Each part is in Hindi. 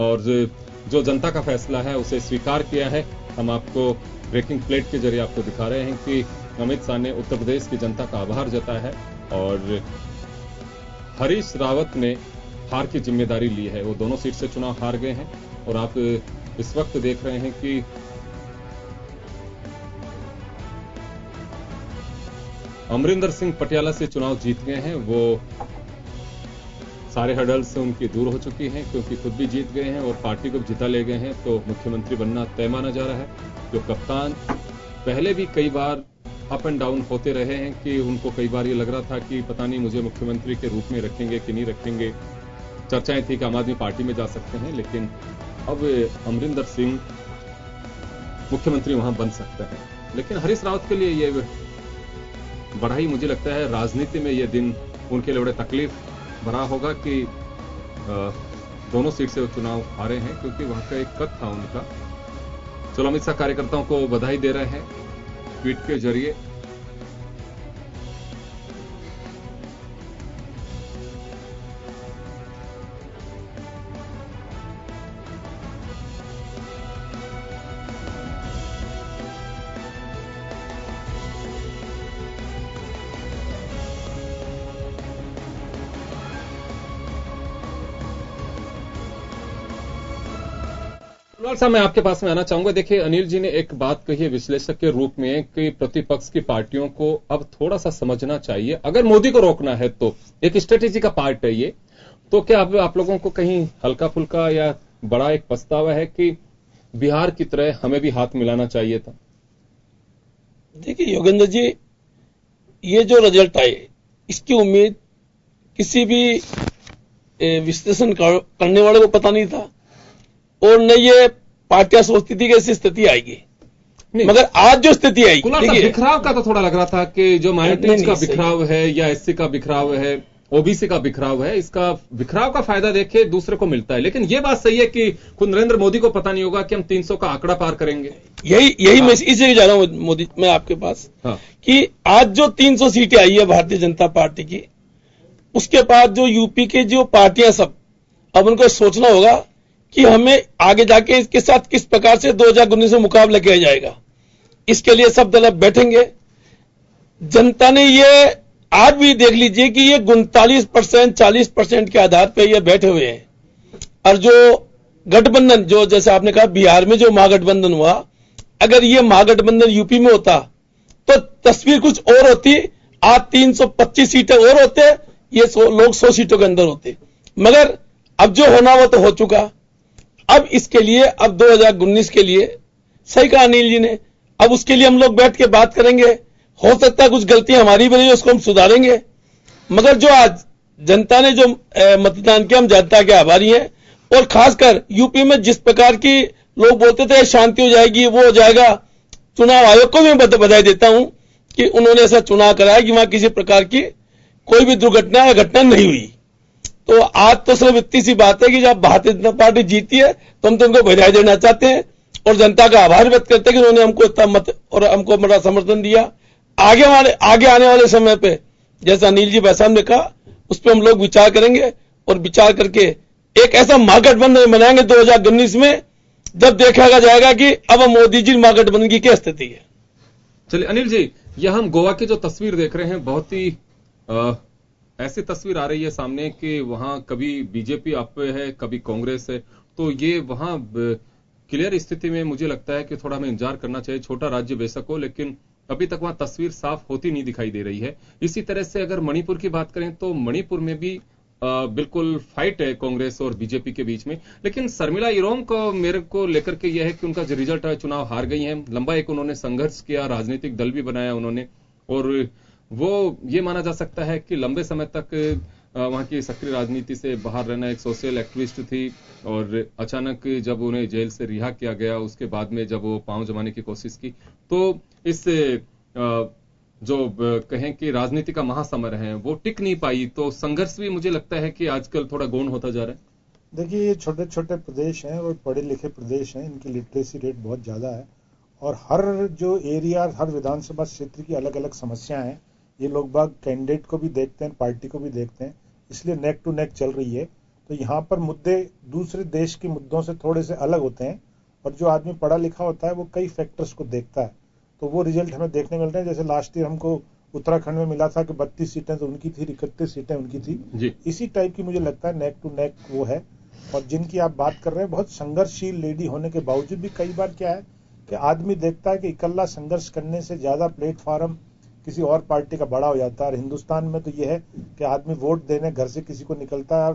और जो जनता का फैसला है उसे स्वीकार किया है। हम आपको ब्रेकिंग प्लेट के जरिए आपको दिखा रहे हैं कि अमित शाह ने उत्तर प्रदेश की जनता का आभार जताया है और हरीश रावत ने हार की जिम्मेदारी ली है। वो दोनों सीट से चुनाव हार गए हैं और आप इस वक्त देख रहे हैं कि अमरिंदर सिंह पटियाला से चुनाव जीत गए हैं। वो सारे हर्डल्स से उनकी दूर हो चुकी हैं क्योंकि खुद भी जीत गए हैं और पार्टी को जिता ले गए हैं, तो मुख्यमंत्री बनना तय माना जा रहा है। जो कप्तान पहले भी कई बार अप एंड डाउन होते रहे हैं कि उनको कई बार ये लग रहा था कि पता नहीं मुझे मुख्यमंत्री के रूप में रखेंगे कि नहीं रखेंगे। चर्चाएं थी कि आम आदमी पार्टी में जा सकते हैं, लेकिन अब अमरिंदर सिंह मुख्यमंत्री वहां बन सकते हैं। लेकिन हरीश रावत के लिए ये बड़ा ही, मुझे लगता है, राजनीति में ये दिन उनके लिए बड़े तकलीफ भरा होगा कि दोनों सीट से वो चुनाव हारे हैं, क्योंकि वहां का एक कद था उनका। चलो, अमित शाह कार्यकर्ताओं को बधाई दे रहे हैं ट्वीट के जरिए। साहब, मैं आपके पास में आना चाहूंगा। देखिए, अनिल जी ने एक बात कही है विश्लेषक के रूप में कि प्रतिपक्ष की पार्टियों को अब थोड़ा सा समझना चाहिए, अगर मोदी को रोकना है तो एक स्ट्रेटेजी का पार्ट है ये। तो क्या अब आप लोगों को कहीं हल्का फुल्का या बड़ा एक पछतावा है कि बिहार की तरह हमें भी हाथ मिलाना चाहिए था? देखिए योगेंद्र जी, ये जो रिजल्ट आए इसकी उम्मीद किसी भी विश्लेषण करने वाले को पता नहीं था और न ये पार्टियां सोचती थी कि ऐसी स्थिति आएगी। मगर आज जो स्थिति आई, बिखराव का तो थोड़ा लग रहा था कि जो माइनॉरिटीज का बिखराव है या एससी का बिखराव है, ओबीसी का बिखराव है, इसका बिखराव का फायदा देखिए दूसरे को मिलता है। लेकिन ये बात सही है कि खुद नरेंद्र मोदी को पता नहीं होगा कि हम 300 का आंकड़ा पार करेंगे। यही मैं इसी जा रहा हूं मोदी, मैं आपके पास कि आज जो 300 सीटें आई है भारतीय जनता पार्टी की, उसके बाद जो यूपी के जो पार्टियां सब, अब उनको सोचना होगा कि हमें आगे जाके इसके साथ किस प्रकार से 2019 में मुकाबला किया जाएगा। इसके लिए सब दल अब बैठेंगे। जनता ने ये आज भी देख लीजिए कि ये 39% 40% के आधार पर ये बैठे हुए हैं। और जो गठबंधन, जो जैसे आपने कहा बिहार में जो महागठबंधन हुआ, अगर ये महागठबंधन यूपी में होता तो तस्वीर कुछ और होती। आज 325 सीटें और होते, ये लोग 100 सीटों के अंदर होते। मगर अब जो होना वो तो हो चुका। अब इसके लिए, अब 2019 के लिए, सही कहा अनिल जी ने, अब उसके लिए हम लोग बैठ के बात करेंगे। हो सकता है कुछ गलतियां हमारी भी रही, उसको हम सुधारेंगे। मगर जो आज जनता ने जो मतदान किया, हम जनता के आभारी हैं। और खासकर यूपी में जिस प्रकार की लोग बोलते थे शांति हो जाएगी, वो हो जाएगा, चुनाव आयोग को भी मैं बधाई देता हूं कि उन्होंने ऐसा चुनाव कराया कि वहां किसी प्रकार की कोई भी दुर्घटना या घटना नहीं हुई। तो आज तो सिर्फ इतनी सी बात है कि जब भारतीय जनता पार्टी जीती है तो हम तो उनको बधाई देना चाहते हैं और जनता का आभार व्यक्त करते हैं कि उन्होंने हमको इतना मत और हमको बड़ा समर्थन दिया। आगे आने वाले समय पे, जैसा अनिल जी भाई साहब ने कहा, उस पर हम लोग विचार करेंगे और विचार करके एक ऐसा महागठबंधन बनाएंगे 2019 में, जब देखा जाएगा कि अब मोदी जी महागठबंधन की क्या स्थिति है। चलिए अनिल जी, यह हम गोवा की जो तस्वीर देख रहे हैं, बहुत ही ऐसी तस्वीर आ रही है सामने कि वहां कभी बीजेपी आप पे है, कभी कांग्रेस है। तो ये वहां क्लियर स्थिति में मुझे लगता है कि थोड़ा हमें इंतजार करना चाहिए। छोटा राज्य बेशक हो, लेकिन अभी तक वहां तस्वीर साफ होती नहीं दिखाई दे रही है। इसी तरह से अगर मणिपुर की बात करें तो मणिपुर में भी बिल्कुल फाइट है कांग्रेस और बीजेपी के बीच में। लेकिन शर्मिला इरोम को मेरे को लेकर के यह है कि उनका जो रिजल्ट है, चुनाव हार गई हैं। लंबा एक उन्होंने संघर्ष किया, राजनीतिक दल भी बनाया उन्होंने, और वो ये माना जा सकता है कि लंबे समय तक वहां की सक्रिय राजनीति से बाहर रहना, एक सोशल एक्टिविस्ट थी। और अचानक जब उन्हें जेल से रिहा किया गया, उसके बाद में जब वो पांव जमाने की कोशिश की, तो इस जो कहें कि राजनीति का महासमर है वो टिक नहीं पाई। तो संघर्ष भी मुझे लगता है कि आजकल थोड़ा गौण होता जा रहा है। देखिए, ये छोटे छोटे प्रदेश हैं और पढ़े लिखे प्रदेश हैं, इनकी लिटरेसी रेट बहुत ज्यादा है और हर जो एरिया, हर विधानसभा क्षेत्र की अलग अलग समस्याएं हैं। ये लोग बाग कैंडिडेट को भी देखते हैं, पार्टी को भी देखते हैं, इसलिए नेक टू नेक चल रही है। तो यहाँ पर मुद्दे दूसरे देश के मुद्दों से थोड़े से अलग होते हैं, और जो आदमी पढ़ा लिखा होता है वो कई फैक्टर्स को देखता है, तो वो रिजल्ट हमें देखने मिल रहे हैं। जैसे लास्ट ईयर हमको उत्तराखंड में मिला था कि 32 सीटें तो उनकी थी, 31 सीटें उनकी थी। इसी टाइप की मुझे लगता है नेक टू नेक वो है। और जिनकी आप बात कर रहे हैं, बहुत संघर्षशील लेडी होने के बावजूद भी कई बार क्या है कि आदमी देखता है कि इकल्ला संघर्ष करने से ज्यादा प्लेटफॉर्म किसी और पार्टी का बड़ा हो जाता है। और हिंदुस्तान में तो यह है कि आदमी वोट देने घर से किसी को निकलता है,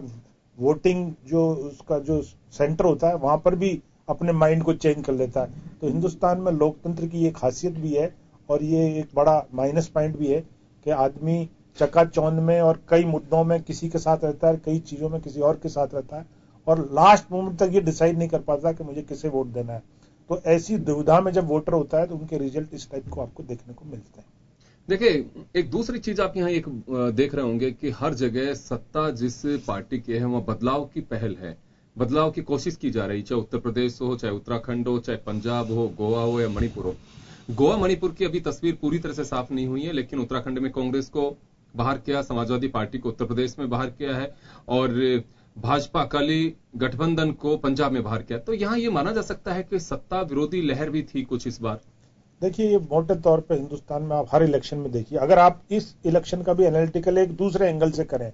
वोटिंग जो उसका जो सेंटर होता है वहां पर भी अपने माइंड को चेंज कर लेता है। तो हिंदुस्तान में लोकतंत्र की ये खासियत भी है, और ये एक बड़ा माइनस पॉइंट भी है कि आदमी चकाचौंध में और कई मुद्दों में किसी के साथ रहता है, कई चीजों में किसी और के साथ रहता है, और लास्ट मोमेंट तक ये डिसाइड नहीं कर पाता कि मुझे किसे वोट देना है। तो ऐसी दुविधा में जब वोटर होता है तो उनके रिजल्ट इस टाइप को आपको देखने को मिलते हैं। देखिए, एक दूसरी चीज आप यहाँ एक देख रहे होंगे कि हर जगह सत्ता जिस पार्टी की है वह बदलाव की पहल है, बदलाव की कोशिश की जा रही, चाहे उत्तर प्रदेश हो, चाहे उत्तराखंड हो, चाहे पंजाब हो, गोवा हो या मणिपुर हो। गोवा मणिपुर की अभी तस्वीर पूरी तरह से साफ नहीं हुई है, लेकिन उत्तराखंड में कांग्रेस को बाहर किया, समाजवादी पार्टी को उत्तर प्रदेश में बाहर किया है, और भाजपा अकाली गठबंधन को पंजाब में बाहर किया। तो यहां यह माना जा सकता है कि सत्ता विरोधी लहर भी थी कुछ इस बार। देखिए, ये मोटे तौर पे हिंदुस्तान में आप हर इलेक्शन में देखिए, अगर आप इस इलेक्शन का भी एनालिटिकल एक दूसरे एंगल से करें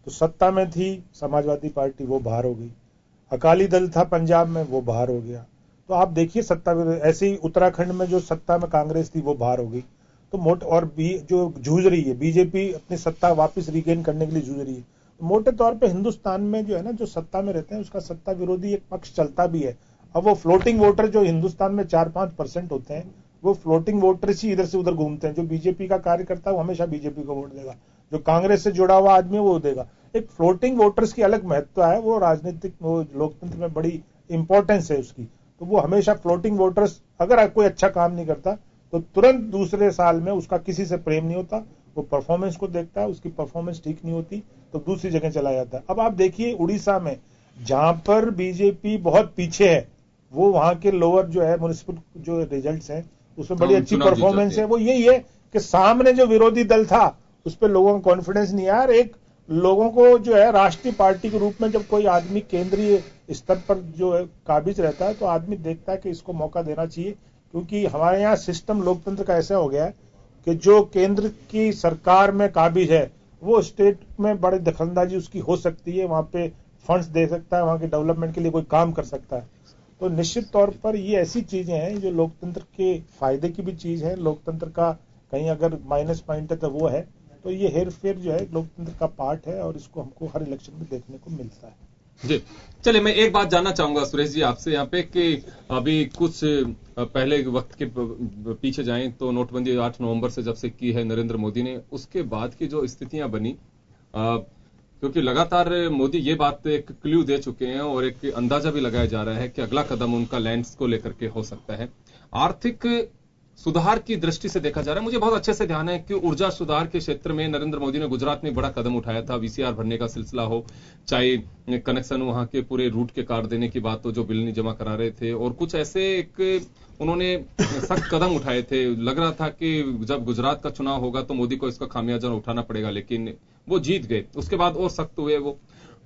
तो सत्ता में थी समाजवादी पार्टी, वो बाहर हो गई। अकाली दल था पंजाब में, वो बाहर हो गया। तो आप देखिए सत्ता विरोधी, ऐसे ही उत्तराखंड में जो सत्ता में कांग्रेस थी वो बाहर हो गई। तो जो जूझ रही है बीजेपी अपनी सत्ता वापस रिगेन करने के लिए जूझ रही है। मोटे तौर पे हिंदुस्तान में जो है ना, जो सत्ता में रहते हैं उसका सत्ता विरोधी एक पक्ष चलता भी है। अब वो फ्लोटिंग वोटर जो हिंदुस्तान में 4-5% होते हैं, वो फ्लोटिंग वोटर्स ही इधर से उधर घूमते हैं। जो बीजेपी का कार्य करता है वो हमेशा बीजेपी को वोट देगा, जो कांग्रेस से जुड़ा हुआ आदमी वो देगा। एक फ्लोटिंग वोटर्स की अलग महत्व है, वो राजनीतिक वो लोकतंत्र में बड़ी इंपॉर्टेंस है उसकी। तो वो हमेशा फ्लोटिंग वोटर्स, अगर कोई अच्छा काम नहीं करता तो तुरंत दूसरे साल में उसका किसी से प्रेम नहीं होता, वो परफॉर्मेंस को देखता है, उसकी परफॉर्मेंस ठीक नहीं होती तो दूसरी जगह चला जाता है। अब आप देखिए उड़ीसा में जहां पर बीजेपी बहुत पीछे है, वो वहां के लोअर जो है म्युनिसिपल जो रिजल्ट्स हैं उसमें बड़ी अच्छी परफॉर्मेंस है। वो यही है कि सामने जो विरोधी दल था उस पर लोगों का कॉन्फिडेंस नहीं आया। एक लोगों को जो है राष्ट्रीय पार्टी के रूप में जब कोई आदमी केंद्रीय स्तर पर जो है काबिज रहता है तो आदमी देखता है कि इसको मौका देना चाहिए, क्योंकि हमारे यहाँ सिस्टम लोकतंत्र का ऐसा हो गया है कि जो केंद्र की सरकार में काबिज है वो स्टेट में बड़ी दखलंदाजी उसकी हो सकती है, वहां पे फंड्स दे सकता है, वहां के डेवलपमेंट के लिए कोई काम कर सकता है। तो निश्चित तौर पर ये ऐसी चीजें हैं जो लोकतंत्र के फायदे की भी चीज है। लोकतंत्र का कहीं अगर माइनस पॉइंट है तो वो है। तो ये हेर फेर जो है लोकतंत्र का पार्ट है और इसको हमको हर इलेक्शन में देखने को मिलता है। जी चलिए, मैं एक बात जानना चाहूंगा सुरेश जी आपसे यहाँ पे कि अभी कुछ पहले वक्त के पीछे जाएं तो नोटबंदी 8 नवंबर से जब से की है नरेंद्र मोदी ने, उसके बाद की जो स्थितियां बनी, क्योंकि लगातार मोदी ये बात एक क्ल्यू दे चुके हैं और एक अंदाजा भी लगाया जा रहा है कि अगला कदम उनका लैंड्स को लेकर के हो सकता है। आर्थिक सुधार की दृष्टि से देखा जा रहा है, मुझे बहुत अच्छे से ध्यान है कि ऊर्जा सुधार के क्षेत्र में नरेंद्र मोदी ने गुजरात में बड़ा कदम उठाया था। वीसीआर भरने का सिलसिला हो, चाहे कनेक्शन वहां के पूरे रूट के कार्ड देने की बात हो जो बिल नहीं जमा करा रहे थे, और कुछ ऐसे एक उन्होंने सख्त कदम उठाए थे। लग रहा था कि जब गुजरात का चुनाव होगा तो मोदी को इसका खामियाजा उठाना पड़ेगा, लेकिन वो जीत गए। उसके बाद और सख्त हुए वो।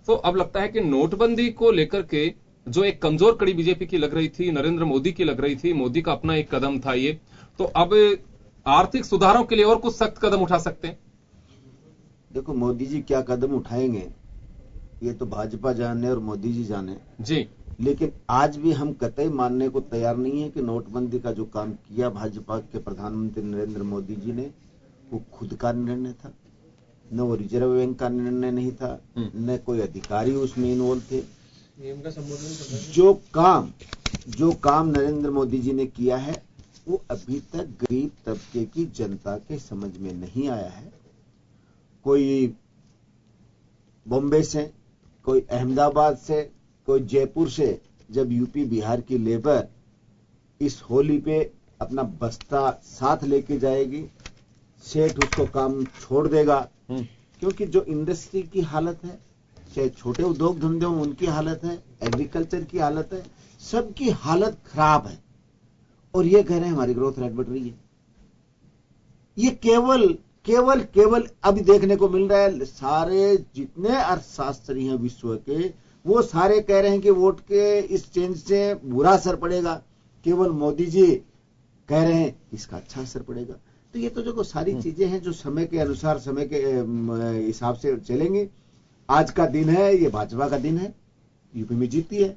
तो अब लगता है कि नोटबंदी को लेकर के जो एक कमजोर कड़ी बीजेपी की लग रही थी, नरेंद्र मोदी की लग रही थी, मोदी का अपना एक कदम था ये, तो अब आर्थिक सुधारों के लिए और कुछ सख्त कदम उठा सकते हैं। देखो, मोदी जी क्या कदम उठाएंगे ये तो भाजपा जाने और मोदी जी जाने जी, लेकिन आज भी हम कतई मानने को तैयार नहीं है कि नोटबंदी का जो काम किया भाजपा के प्रधानमंत्री नरेंद्र मोदी जी ने वो खुद का निर्णय था, न वो रिजर्व बैंक का निर्णय नहीं था, न कोई अधिकारी उसमें इन्वॉल्व थे। जो काम नरेंद्र मोदी जी ने किया है वो अभी तक गरीब तबके की जनता के समझ में नहीं आया है। कोई बॉम्बे से, कोई अहमदाबाद से, कोई जयपुर से जब यूपी बिहार की लेबर इस होली पे अपना बस्ता साथ लेके जाएगी, सेठ उसको काम छोड़ देगा, क्योंकि जो इंडस्ट्री की हालत है, चाहे छोटे उद्योग धंधे हों उनकी हालत है, एग्रीकल्चर की हालत है, सबकी हालत खराब है। और ये कह रहे हैं हमारी ग्रोथ रेट बढ़ रही है। ये केवल केवल अभी देखने को मिल रहा है, सारे जितने अर्थशास्त्री हैं विश्व के, वो सारे कह रहे हैं कि वोट के इस चेंज से बुरा असर पड़ेगा। केवल मोदी जी कह रहे हैं इसका अच्छा असर पड़ेगा। तो ये तो जो सारी चीजें हैं जो समय के अनुसार, समय के हिसाब से चलेंगे। आज का दिन है, ये भाजपा का दिन है, यूपी में जीती है,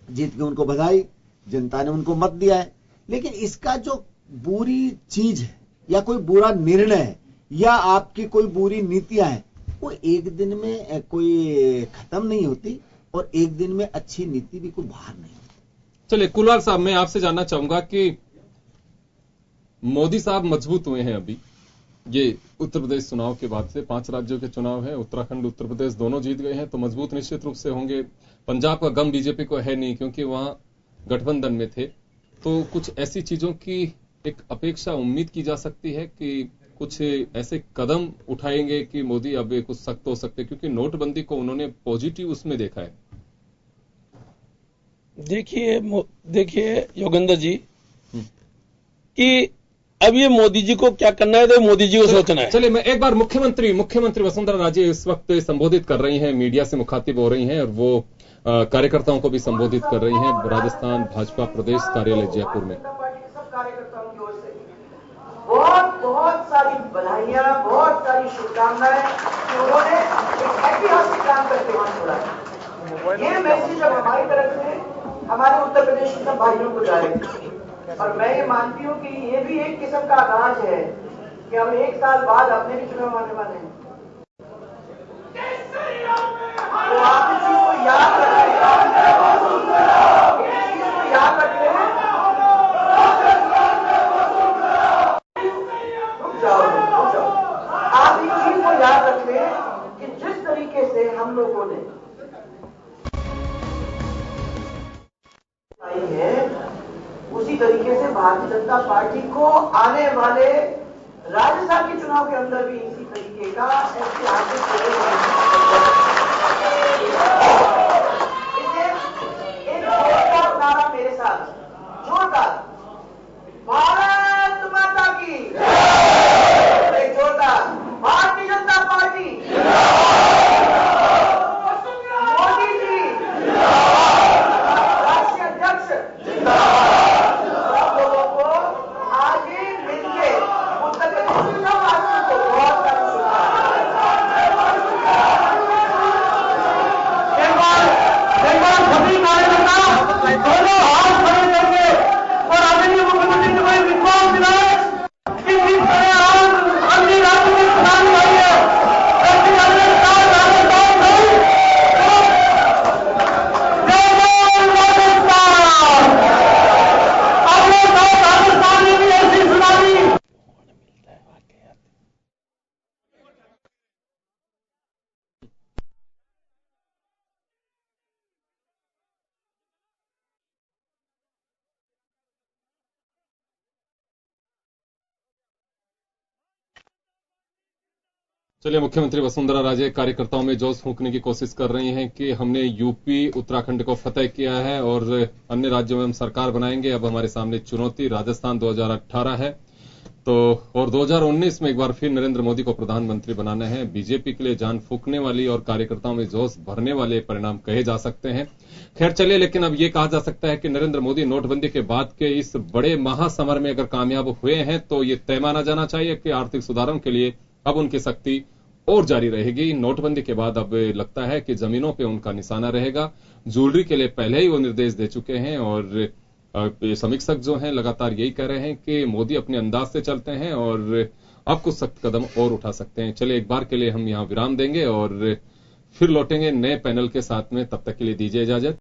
जीत के उनको बधाई, जनता ने उनको मत दिया है। लेकिन इसका जो बुरी चीज है या कोई बुरा निर्णय है या आपकी कोई बुरी नीतियां हैं, वो एक दिन में कोई खत्म नहीं होती और एक दिन में अच्छी नीति भी कोई बाहर नहीं होती। चलिए कुलवाल साहब, मैं आपसे जानना चाहूंगा कि मोदी साहब मजबूत हुए हैं अभी, ये उत्तर प्रदेश चुनाव के बाद से 5 राज्यों के चुनाव है, उत्तराखंड उत्तर प्रदेश दोनों जीत गए हैं, तो मजबूत निश्चित रूप से होंगे। पंजाब का गम बीजेपी को है नहीं क्योंकि वहां गठबंधन में थे। तो कुछ ऐसी चीजों की एक अपेक्षा, उम्मीद की जा सकती है कि कुछ ऐसे कदम उठाएंगे कि मोदी अब कुछ सख्त हो सकते, क्योंकि नोटबंदी को उन्होंने पॉजिटिव उसमें देखा है। देखिए योगेंद्र जी कि अब ये मोदी जी को क्या करना है, तो मोदी जी को सोचना है। चलिए मैं एक बार मुख्यमंत्री वसुंधरा राजे इस वक्त संबोधित कर रही हैं, मीडिया से मुखातिब हो रही हैं और वो कार्यकर्ताओं को भी संबोधित कर रही हैं राजस्थान भाजपा प्रदेश कार्यालय जयपुर में। बहुत सारी बधाइयां, बहुत सारी शुभकामनाएं कि उन्होंने एक ऐतिहासिक काम करके वहां छोड़ा। ये मैसेज अब हमारी तरफ से हमारे उत्तर प्रदेश के सब भाइयों को जाएगा और मैं ये मानती हूँ कि ये भी एक किस्म का आगाज है कि हम 1 साल बाद अपने भी चुनाव आने वाले हैं। तो आप इस चीज को याद रखें, आप इस चीज को याद रखें कि जिस तरीके से हम लोगों ने है उसी तरीके से भारतीय जनता पार्टी को आने वाले राजस्थान के चुनाव के अंदर भी इसी तरीके का ऐतिहासिक एक जोरदार नारा मेरे साथ, जोरदार, भारत माता की, एक जोरदार भारतीय जनता पार्टी, मोदी जी राष्ट्रीय अध्यक्ष, सब लोगों को आगे मिलके उत्तर प्रदेश के सब राज्यों को बहुत सारी सभी कार्यकर्ता दोनों हाथ खड़े करके और आदरणीय मुख्यमंत्री जी को विश्वास दिलाए कि जिस तरह आज अन्य राज्यों में चुनाव हुई है ऐसी अन्य राजस्थान में भी ऐसी सुनामी। चलिए मुख्यमंत्री वसुंधरा राजे कार्यकर्ताओं में जोश फूंकने की कोशिश कर रही हैं कि हमने यूपी उत्तराखंड को फतेह किया है और अन्य राज्यों में हम सरकार बनाएंगे। अब हमारे सामने चुनौती राजस्थान 2018 है तो और 2019 में एक बार फिर नरेंद्र मोदी को प्रधानमंत्री बनाना है। बीजेपी के लिए जान फूंकने वाली और कार्यकर्ताओं में जोश भरने वाले परिणाम कहे जा सकते हैं। खैर चलिए, लेकिन अब यह कहा जा सकता है कि नरेंद्र मोदी नोटबंदी के बाद के इस बड़े महासमर में अगर कामयाब हुए हैं तो ये तय माना जाना चाहिए कि आर्थिक सुधारों के लिए अब उनकी सख्ती और जारी रहेगी। नोटबंदी के बाद अब लगता है कि जमीनों पे उनका निशाना रहेगा। ज्वेलरी के लिए पहले ही वो निर्देश दे चुके हैं और समीक्षक जो हैं लगातार यही कह रहे हैं कि मोदी अपने अंदाज से चलते हैं और अब कुछ सख्त कदम और उठा सकते हैं। चलिए एक बार के लिए हम यहां विराम देंगे और फिर लौटेंगे नए पैनल के साथ में। तब तक के लिए दीजिए इजाजत।